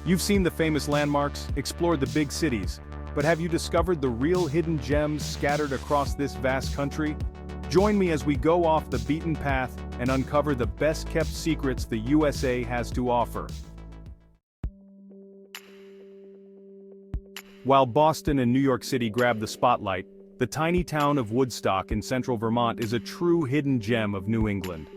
You've seen the famous landmarks, explored the big cities, but have you discovered the real hidden gems scattered across this vast country? Join me as we go off the beaten path and uncover the best-kept secrets the USA has to offer. While Boston and New York City grab the spotlight, the tiny town of Woodstock in central Vermont is a true hidden gem of New England.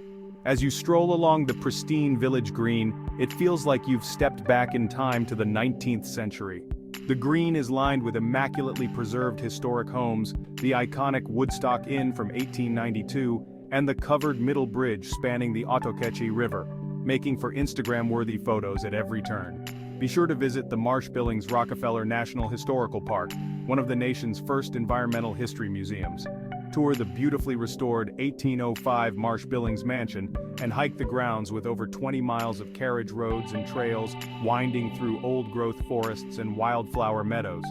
As you stroll along the pristine village green, it feels like you've stepped back in time to the 19th century. The green is lined with immaculately preserved historic homes, the iconic Woodstock Inn from 1892, and the covered middle bridge spanning the Ottauquechee River, making for Instagram-worthy photos at every turn. Be sure to visit the Marsh-Billings Rockefeller National Historical Park, one of the nation's first environmental history museums. Tour the beautifully restored 1805 Marsh-Billings Mansion and hike the grounds with over 20 miles of carriage roads and trails winding through old-growth forests and wildflower meadows.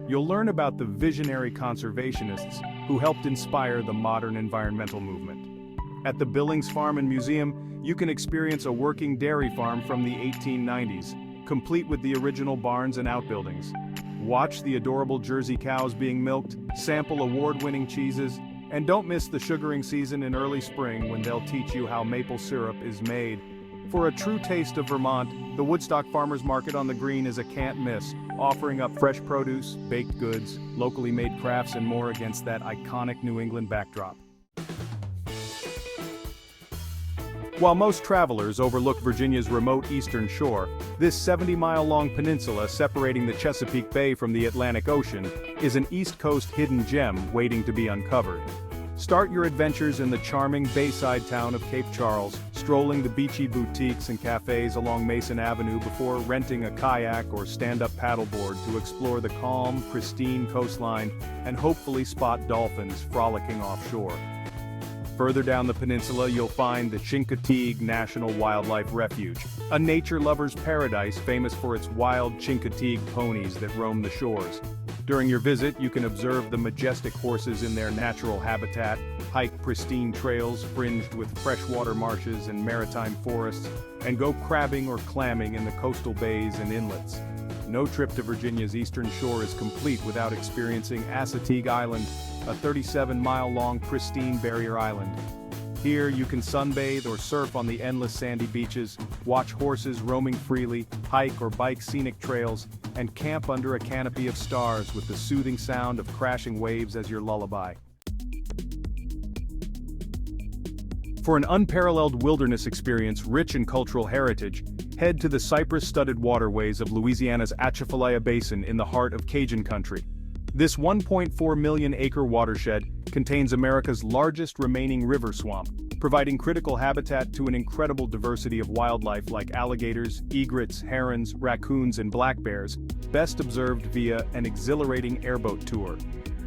You'll learn about the visionary conservationists who helped inspire the modern environmental movement. At the Billings Farm and Museum, you can experience a working dairy farm from the 1890s, complete with the original barns and outbuildings. Watch the adorable Jersey cows being milked, sample award-winning cheeses, and don't miss the sugaring season in early spring when they'll teach you how maple syrup is made. For a true taste of Vermont, the Woodstock Farmers Market on the Green is a can't miss, offering up fresh produce, baked goods, locally made crafts and more against that iconic New England backdrop. While most travelers overlook Virginia's remote eastern shore, this 70-mile-long peninsula separating the Chesapeake Bay from the Atlantic Ocean is an East Coast hidden gem waiting to be uncovered. Start your adventures in the charming bayside town of Cape Charles, strolling the beachy boutiques and cafes along Mason Avenue before renting a kayak or stand-up paddleboard to explore the calm, pristine coastline and hopefully spot dolphins frolicking offshore. Further down the peninsula you'll find the Chincoteague National Wildlife Refuge, a nature lover's paradise famous for its wild Chincoteague ponies that roam the shores. During your visit you can observe the majestic horses in their natural habitat, hike pristine trails fringed with freshwater marshes and maritime forests, and go crabbing or clamming in the coastal bays and inlets. No trip to Virginia's eastern shore is complete without experiencing Assateague Island, a 37-mile-long pristine barrier island. Here you can sunbathe or surf on the endless sandy beaches, watch horses roaming freely, hike or bike scenic trails, and camp under a canopy of stars with the soothing sound of crashing waves as your lullaby. For an unparalleled wilderness experience rich in cultural heritage, head to the cypress-studded waterways of Louisiana's Atchafalaya Basin in the heart of Cajun country. This 1.4 million-acre watershed contains America's largest remaining river swamp, providing critical habitat to an incredible diversity of wildlife like alligators, egrets, herons, raccoons, and black bears, best observed via an exhilarating airboat tour.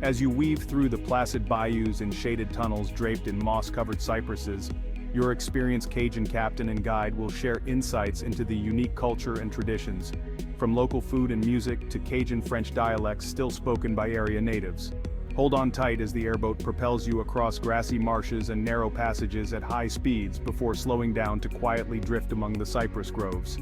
As you weave through the placid bayous and shaded tunnels draped in moss-covered cypresses, your experienced Cajun captain and guide will share insights into the unique culture and traditions, from local food and music to Cajun French dialects still spoken by area natives. Hold on tight as the airboat propels you across grassy marshes and narrow passages at high speeds before slowing down to quietly drift among the cypress groves.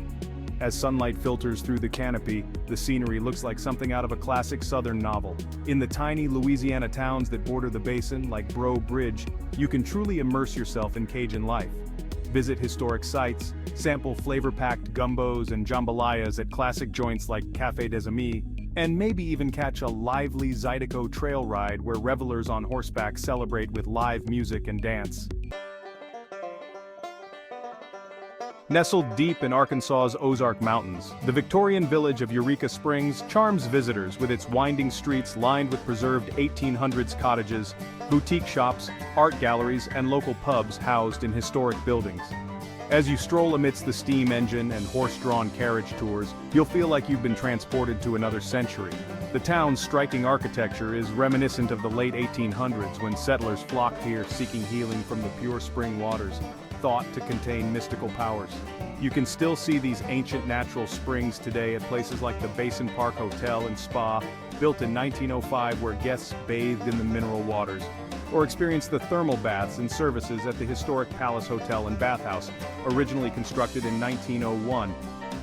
As sunlight filters through the canopy, the scenery looks like something out of a classic southern novel. In the tiny Louisiana towns that border the basin, like Breaux Bridge, you can truly immerse yourself in Cajun life. Visit historic sites, sample flavor-packed gumbos and jambalayas at classic joints like Café des Amis, and maybe even catch a lively Zydeco trail ride where revelers on horseback celebrate with live music and dance. Nestled deep in Arkansas's Ozark Mountains, the Victorian village of Eureka Springs charms visitors with its winding streets lined with preserved 1800s cottages, boutique shops, art galleries, and local pubs housed in historic buildings. As you stroll amidst the steam engine and horse-drawn carriage tours, you'll feel like you've been transported to another century. The town's striking architecture is reminiscent of the late 1800s when settlers flocked here seeking healing from the pure spring waters, thought to contain mystical powers. You can still see these ancient natural springs today at places like the Basin Park Hotel and Spa, built in 1905 where guests bathed in the mineral waters, or experience the thermal baths and services at the historic Palace Hotel and Bathhouse, originally constructed in 1901.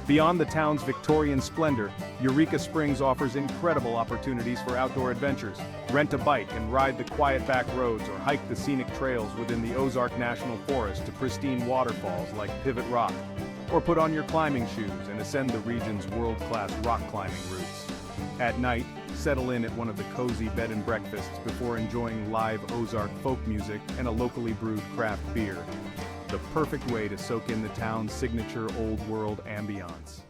Beyond the town's Victorian splendor, Eureka Springs offers incredible opportunities for outdoor adventures. Rent a bike and ride the quiet back roads or hike the scenic trails within the Ozark National Forest to pristine waterfalls like Pivot Rock. Or put on your climbing shoes and ascend the region's world-class rock climbing routes. At night, settle in at one of the cozy bed and breakfasts before enjoying live Ozark folk music and a locally brewed craft beer. The perfect way to soak in the town's signature old-world ambiance.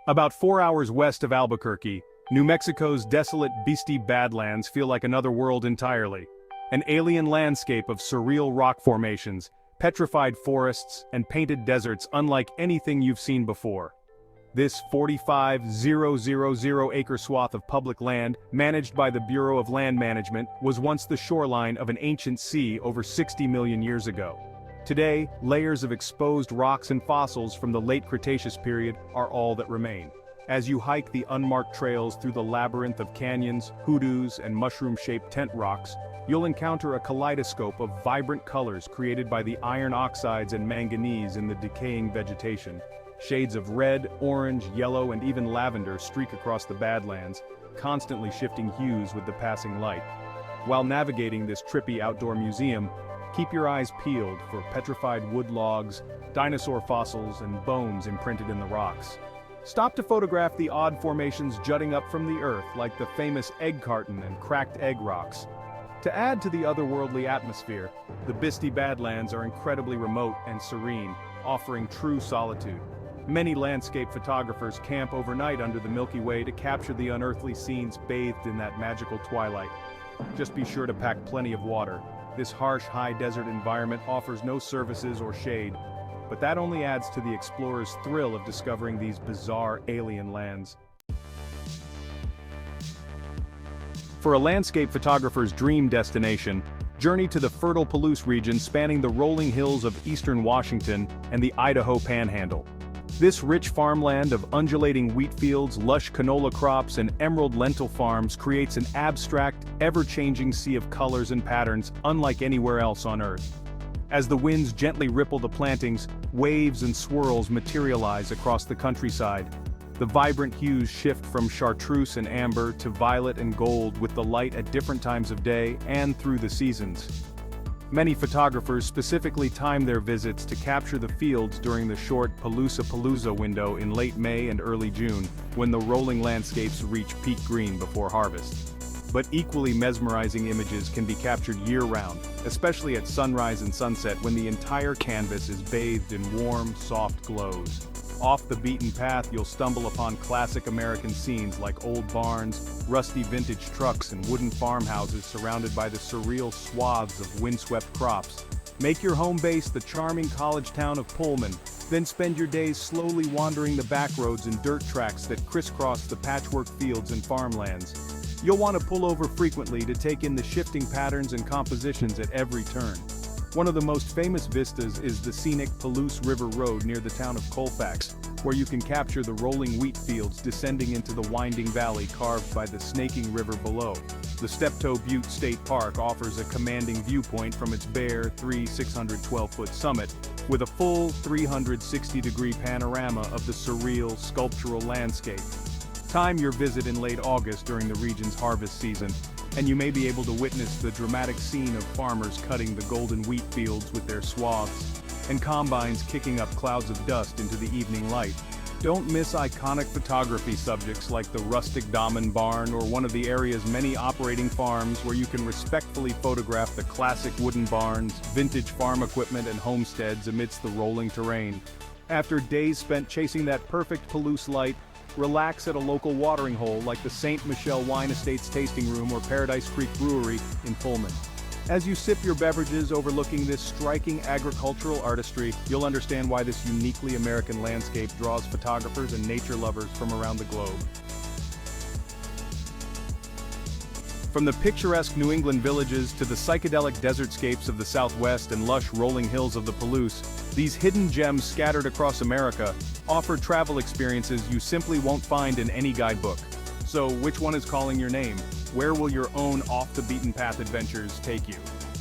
About 4 hours west of Albuquerque, New Mexico's desolate Beastie Badlands feel like another world entirely. An alien landscape of surreal rock formations, petrified forests, and painted deserts unlike anything you've seen before. This 45,000-acre swath of public land, managed by the Bureau of Land Management, was once the shoreline of an ancient sea over 60 million years ago. Today, layers of exposed rocks and fossils from the late Cretaceous period are all that remain. As you hike the unmarked trails through the labyrinth of canyons, hoodoos, and mushroom-shaped tent rocks, you'll encounter a kaleidoscope of vibrant colors created by the iron oxides and manganese in the decaying vegetation. Shades of red, orange, yellow, and even lavender streak across the Badlands, constantly shifting hues with the passing light. While navigating this trippy outdoor museum, keep your eyes peeled for petrified wood logs, dinosaur fossils, and bones imprinted in the rocks. Stop to photograph the odd formations jutting up from the earth like the famous egg carton and cracked egg rocks. To add to the otherworldly atmosphere, the Beastie Badlands are incredibly remote and serene, offering true solitude. Many landscape photographers camp overnight under the Milky Way to capture the unearthly scenes bathed in that magical twilight. Just be sure to pack plenty of water. This harsh, high desert environment offers no services or shade, but that only adds to the explorer's thrill of discovering these bizarre alien lands. For a landscape photographer's dream destination, journey to the fertile Palouse region spanning the rolling hills of eastern Washington and the Idaho Panhandle. This rich farmland of undulating wheat fields, lush canola crops, and emerald lentil farms creates an abstract, ever-changing sea of colors and patterns unlike anywhere else on Earth. As the winds gently ripple the plantings, waves and swirls materialize across the countryside. The vibrant hues shift from chartreuse and amber to violet and gold with the light at different times of day and through the seasons. Many photographers specifically time their visits to capture the fields during the short Palooza window in late May and early June, when the rolling landscapes reach peak green before harvest. But equally mesmerizing images can be captured year-round, especially at sunrise and sunset when the entire canvas is bathed in warm, soft glows. Off the beaten path, you'll stumble upon classic American scenes like old barns, rusty vintage trucks, and wooden farmhouses surrounded by the surreal swaths of windswept crops. Make your home base the charming college town of Pullman, then spend your days slowly wandering the back roads and dirt tracks that crisscross the patchwork fields and farmlands. You'll want to pull over frequently to take in the shifting patterns and compositions at every turn. One of the most famous vistas is the scenic Palouse River Road near the town of Colfax, where you can capture the rolling wheat fields descending into the winding valley carved by the snaking river below. The Steptoe Butte State Park offers a commanding viewpoint from its bare 612-foot summit, with a full 360-degree panorama of the surreal, sculptural landscape. Time your visit in late August during the region's harvest season, and you may be able to witness the dramatic scene of farmers cutting the golden wheat fields with their swaths, and combines kicking up clouds of dust into the evening light. Don't miss iconic photography subjects like the rustic Dahmen barn or one of the area's many operating farms where you can respectfully photograph the classic wooden barns, vintage farm equipment, and homesteads amidst the rolling terrain. After days spent chasing that perfect Palouse light, relax at a local watering hole like the St. Michel Wine Estates Tasting Room or Paradise Creek Brewery in Pullman. As you sip your beverages overlooking this striking agricultural artistry, you'll understand why this uniquely American landscape draws photographers and nature lovers from around the globe. From the picturesque New England villages to the psychedelic desertscapes of the Southwest and lush rolling hills of the Palouse, these hidden gems scattered across America offer travel experiences you simply won't find in any guidebook. So, which one is calling your name? Where will your own off-the-beaten-path adventures take you?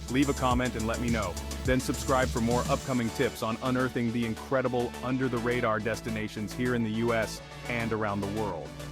Leave a comment and let me know. Then subscribe for more upcoming tips on unearthing the incredible under-the-radar destinations here in the US and around the world.